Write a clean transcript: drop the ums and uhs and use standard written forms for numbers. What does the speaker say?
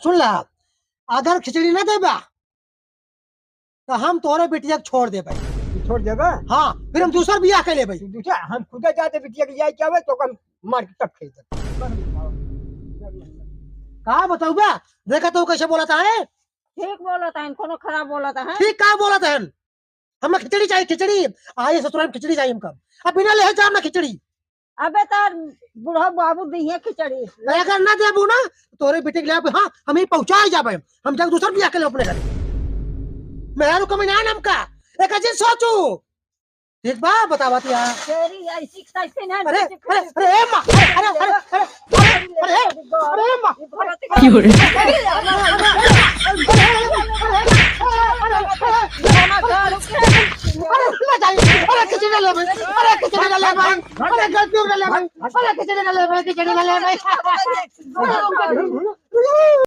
सुन ला, अगर खिचड़ी ना देबा तो हम तोरे बेटिया के छोड़ दे भाई। छोड़ देगा। हाँ, फिर हम दूसरा बियाह कर ले भाई। दूसरा हम खुदा जाते बिटिया के जाए क्या तो कम मार के तब खेल कहा बताऊ बा, देखा तो कैसे बोला था है? ठीक बोला था, इनको खराब बोला था है? ठीक कहा बोला था हमें खिचड़ी चाहिए, खिचड़ी आए ससुराल में खिचड़ी चाहिए हमको। अब बिना ले जाम ना खिचड़ी। अबे तार बूढ़ा बाबू दिए खिचड़ी। अगर ना देबू ना तोरे बेटे के लिए हाँ हम ही पहुंचा जाबे, हम जाके दूसरा बियाह कर ले अपने घर। मेरा रुको मैं ना नाम का एक चीज सोचू। ठीक बा बतावत यार। तेरी ऐसी कैसे ना। अरे अरे अरे मां, अरे अरे अरे अरे अरे मां, क्यों रे? अरे खिचड़ी ले भाई, अरे खिचड़ी ले भाई, अरे गलती ले भाई, अरे खिचड़ी ले भाई, खिचड़ी ले भाई।